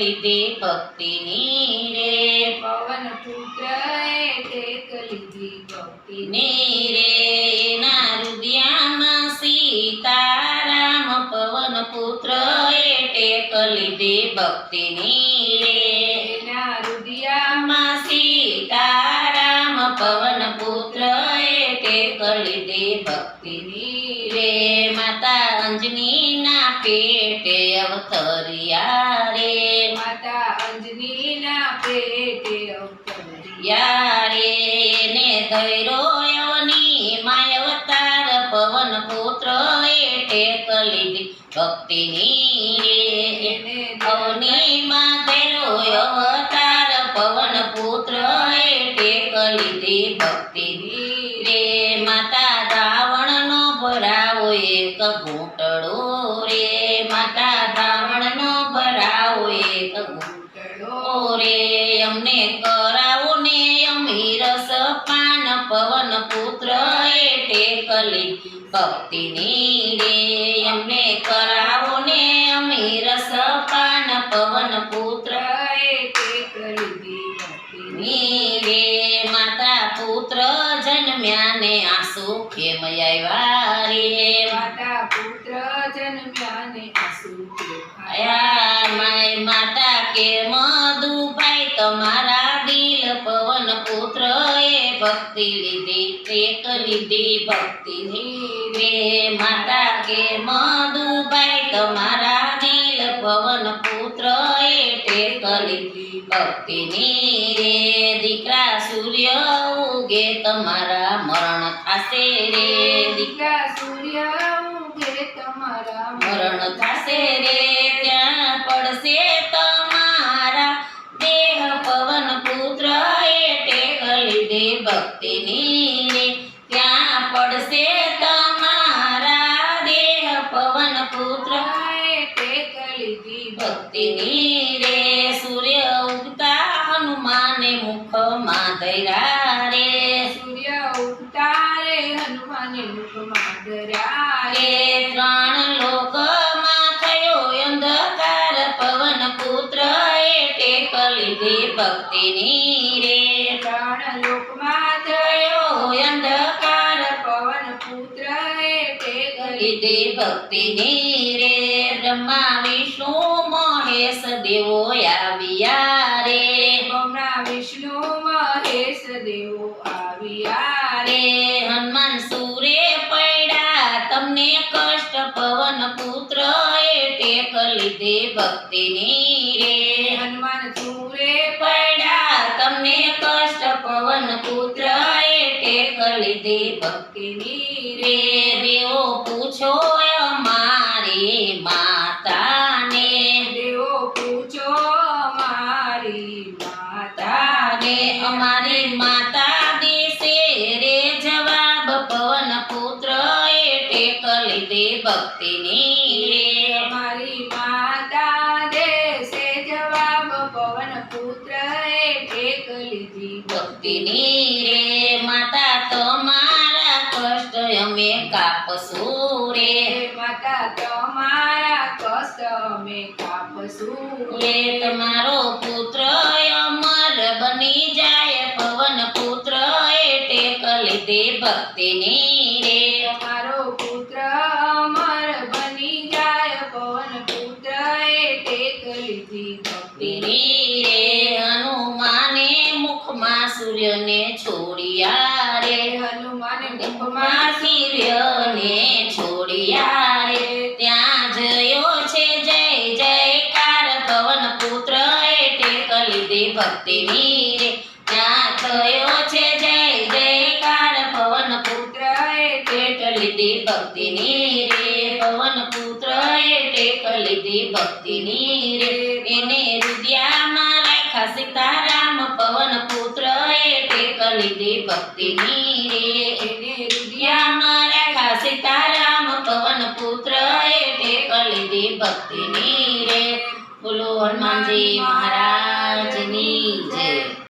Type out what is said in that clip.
લીધે ભક્તિની રે પવન પુત્રએ ટેક લીધી ભક્તિની રે એના હૃદયમાં સીતારામ પવન પુત્રએ ટેક લીધે ભક્તિની રે એના હૃદયમાં સીતારામ પવન પુત્રએ ટેક લીધે ભક્તિની રે માતા અંજનીના પેટે અવતર્યા રે માતા અંજનીના પેટે અવતર્યા યા રે એને ધૈર્યો અવની માય અવતાર પવન પુત્રએ ટેક લીધી ભક્તિની રે એને અવનીમાં ધૈર્યો અવતાર પવન પુત્રએ ટેક લીધી ભક્તિની રે માતા રાવણનો ભરાવો એક ઘૂંટડો રે માતા રાવણનો ભરાવો એક ઘૂંટડો રે અમને કરાવો ને અમી રસ પાન પવન પુત્રએ ટેક લીધી ભક્તિની રે અમને કરાવો ને અમી રસ પાન પવન પુત્રએ ટેક લીધી ભક્તિની ની રે માતા પુત્ર જન્મ્યા ને આંસુ કેમ આવ્યા રે માતા પુત્ર જન્મ્યા ને આંસુ કેમ આયા માય માતા કેમ દુભાઈ તમારા દિલ પવન પુત્રએ ભક્તિ લીધી ટેક લીધી ભક્તિની રે માતા કેમ દુભાઈ તમારા દિલ પવન પુત્રએ ટેક લીધી ભક્તિની રે દીકરા સૂર્ય ઉગે તમારા મરણ થાશે રે દીકરા સૂર્ય ઉગે તમારા મરણ થાશે રે ત્યાં પડશે તમારા દેહ પવન પુત્રએ ટેક લીધે ભક્તિની રે ત્યાં પડશે તમારા દેહ પવન પુત્રએ ટેક લીધી ભક્તિની રે સૂર્ય ઉગતા હનુમાને મુખમાં ધર્યા રે સૂર્ય ઉગતારે હનુમાને મુખમાં ધર્યા રે ત્રણ લોકમાં થયો અંધકાર પવન પુત્રએ ટેક લીધે ભક્તિની રે ત્રણ લોકમાં થયો અંધકાર પવન પુત્રએ ટેક લીધે ભક્તિની રે બ્રહ્મા વિષ્ણુ મહેશ દેવો આવ્યા રે બ્રહ્મા વિષ્ણુ મહેશ દેવો આવ્યા રે હનુમાન સૂરે પડ્યા તમને કષ્ટ પવન પુત્રએ ટેક લીધે ભક્તિની રે હનુમાન સૂરે પડ્યા તમને કષ્ટ પવન પુત્રએ ટેક લીધે ભક્તિની રે દેવો પૂછો અમારી માતાને દેવો પૂછો મારી માતા તારે અમારી માતા દેશે રે જવાબ પવન પુત્રએ ટેક લીધે ભક્તિની રે મારી માતા દેશે જવાબ પવન પુત્રએ ટેક લીધી ભક્તિની રે માતા તમારા કષ્ટ અમે કાપશું રે માતા તમારા કષ્ટ અમે કાપશું રે તમારો પુત્ર અમર બની જાય પવન પુત્રએ ટેક લીધે ભક્તિની રે તમારો પુત્ર અમર બની જાય પવન પુત્રએ ટેક લીધી ભક્તિની રે હનુમાને મુખમાં સૂર્યને છોડ્યા રે હનુમાને મુખમાં મુખમાં સૂર્યને છોડ્યા રે ત્યાં જયો છે જય જયકાર પવન પુત્રએ ટેક લીધે ભક્તિની રે ત્યાં થયો છે જય જયકાર પવન પુત્રએ ટેક લીધે ભક્તિની રે પવન પુત્રએ ટેક લીધે ભક્તિની રે એને હૃદયમાં રાખ્યા સીતારામ પવન પુત્રએ ટેક લીધે ભક્તિની રે એને હૃદયમાં રાખ્યા સીતારામ પવન પુત્રએ ટેક લીધે ભક્તિની રે બોલો હનુમાનજી મહારાજ